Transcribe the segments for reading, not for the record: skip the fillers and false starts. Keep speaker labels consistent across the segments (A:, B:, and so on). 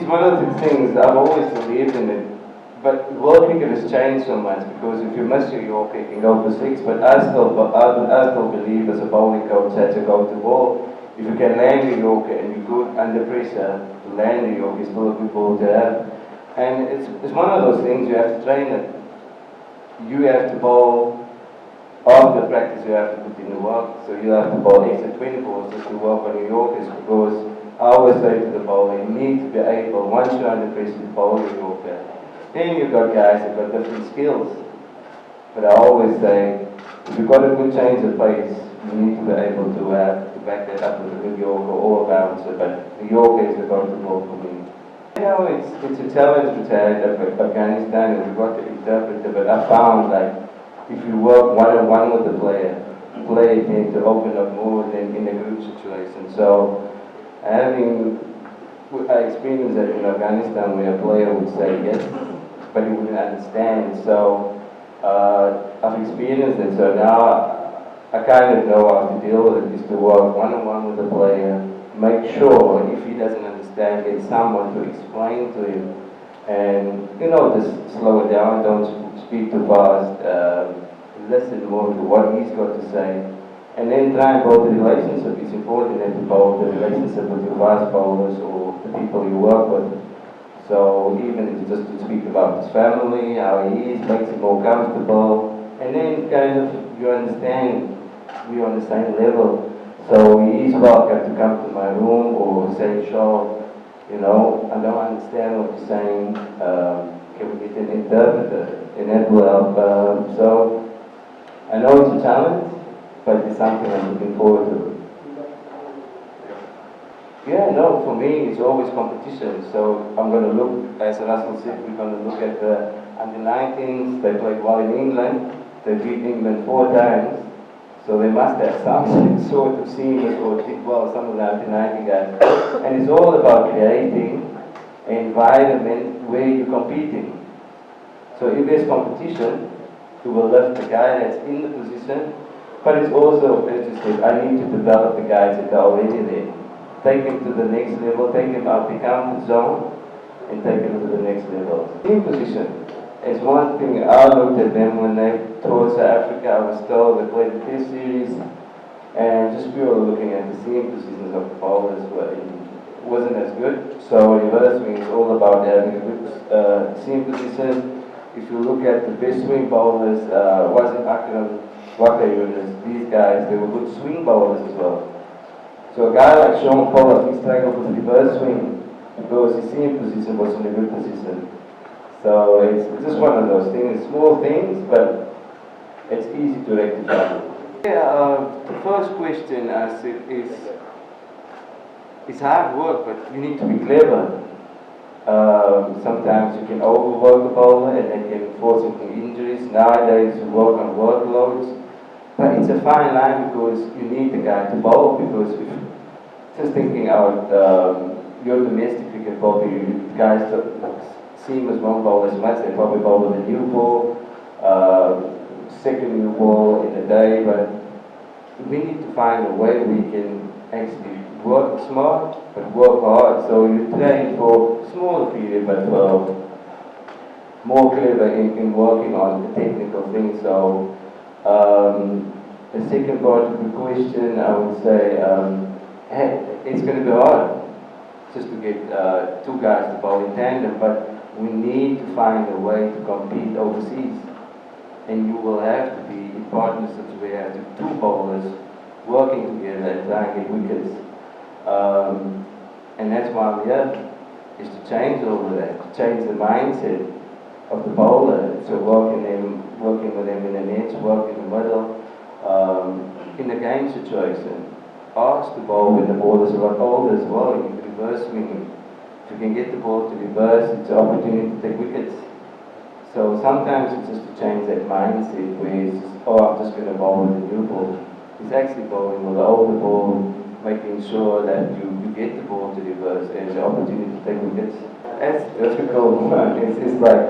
A: it's one of the things I've always believed in it. But world cricket has changed so much because if you miss your Yorker, you can go for six. But I still believe as a bowling coach that to go to ball. If you can land your Yorker and you're good under pressure, to land the Yorker is still a good ball to have. And it's one of those things you have to train it. You have to bowl. After practice, you have to put in the work. So you have to bowl extra 20 balls just to work on your Yorkers because I always say to the bowler, you need to be able, once you're under pressure, to bowl your Yorker. Then you've got guys that have got different skills. But I always say, if you've got a good change of pace, you need to be able to back that up with a good Yorker or a bouncer. But the Yorker is the go-to ball for me. You know, it's a challenge to take Afghanistan, and we've got to interpret it. But I found like if you work one-on-one with the player tends to open up more than in a group situation. So I experienced that in Afghanistan where a player would say yes, but he wouldn't understand. So I've experienced it. So now I kind of know how to deal with it, is to work one-on-one with the player, make sure if he doesn't understand, get someone to explain to him. And, you know, just slow it down, don't speak too fast, listen more to what he's got to say, and then try and build the relationship. It's important that you build the relationship with your fast bowlers or the people you work with. So even if it's just to speak about his family, how he is, makes him more comfortable, and then kind of you understand we're on the same level. So he is welcome to come to my room or say, "Sure, you know, I don't understand what you're saying. Can we get an interpreter?" And that will help. So I know it's a challenge, but it's something I'm looking forward to. Yeah, no, for me it's always competition. So I'm going to look, as Russell said, we're going to look at the under-19s. They played well in England. They beat England 4 times. So they must have some sort of seamers or did well, some of the under-19 guys. And it's all about creating an environment where you're competing. So if there's competition, you will lift the guy that's in the position, but it's also, as you said, I need to develop the guys that are already there. Take him to the next level, take him out the comfort zone, and take him to the next level. Team position is one thing. I looked at them when they toured South Africa. I was told they played the Test series, and just purely looking at the seam positions of the bowlers wasn't as good. So reverse swing is all about having a good seam position. If you look at the best swing bowlers, wasn't Akram, Waka Yunus, these guys, they were good swing bowlers as well. So a guy like Sean Pollard, he struggled with reverse swing because his seam position was in a good position. So it's just one of those things, small things, but it's easy to rectify. Yeah, the first question I said is, it's hard work, but you need to be clever. Sometimes you can overwork the bowler and that can cause into injuries. Nowadays you work on workloads. But it's a fine line because you need the guy to bowl, because if, just thinking out, your domestic cricket probably, guys seamers won't bowl as much, they probably bowl with a new ball, second new ball in a day, but we need to find a way we can actually work smart, but work hard. So you train for a smaller period, but more clever in working on the technical things. So the second part of the question, I would say, it's going to be hard just to get 2 guys to bowl in tandem, but we need to find a way to compete overseas. And you will have to be in partnerships where you have 2 bowlers working together and trying to get wickets. And that's why I'm here, is to change all of that, to change the mindset of the bowler. So working with them in the nets, work in the middle, in the game situation. Ask the ball when the ball is a lot older as well, you can reverse swing. If you can get the ball to reverse, it's an opportunity to take wickets. So sometimes it's just to change that mindset where it's just, oh, I'm just going to bowl with the new ball. It's actually bowling with the older ball, making sure that you get the ball to reverse and the opportunity to take wickets. That's difficult. It's like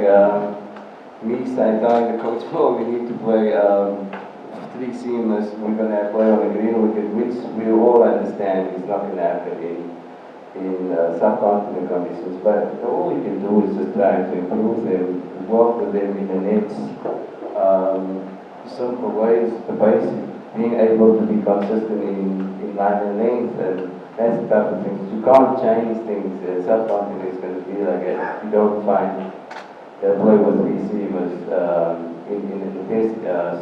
A: me saying, telling the coach, oh, we need to play 3 seamers, we're going to play on a green wicket, which we all understand is not going to happen in subcontinent conditions, but all we can do is just try to improve them, work with them in the next simple ways, the basic, being able to be consistent in line and length, and that's the type of things. You can't change things. Subcontinent is going to be like it. You don't find that play with receivers in the test.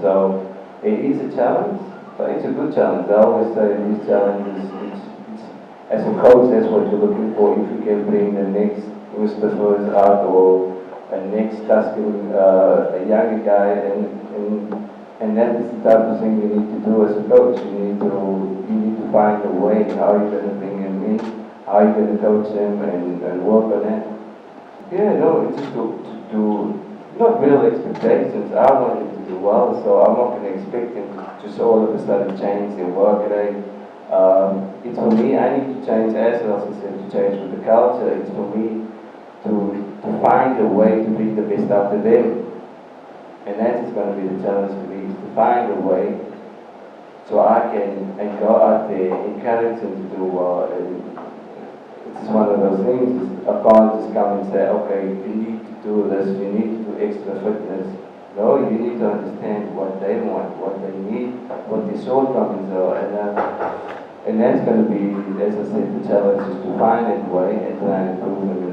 A: So it is a challenge, but it's a good challenge. I always say these challenges, as a coach, that's what you're looking for. If you can bring the next Mustafas out or a next Tuscan, a younger guy, and that is the type of thing you need to do as a coach. You need to find a way how you're going to bring him in, how you're going to coach him, and work on that. Yeah, no, it's just to not real expectations. I want him to do well, so I'm not going to expect him to just all of a sudden change their work rate. It's for me, I need to change, as Nelson said, to change with the culture. It's for me to find a way to bring the best out of them. And that is going to be the challenge for me, is to find a way so I can go out there, encourage them to do well. And it's one of those things, I can't just come and say, okay, you need to do this, you need to do extra fitness. No, you need to understand what they want, what they need, what their shortcomings are, and that's going to be, as I said, the challenge is to find that way and try and improve them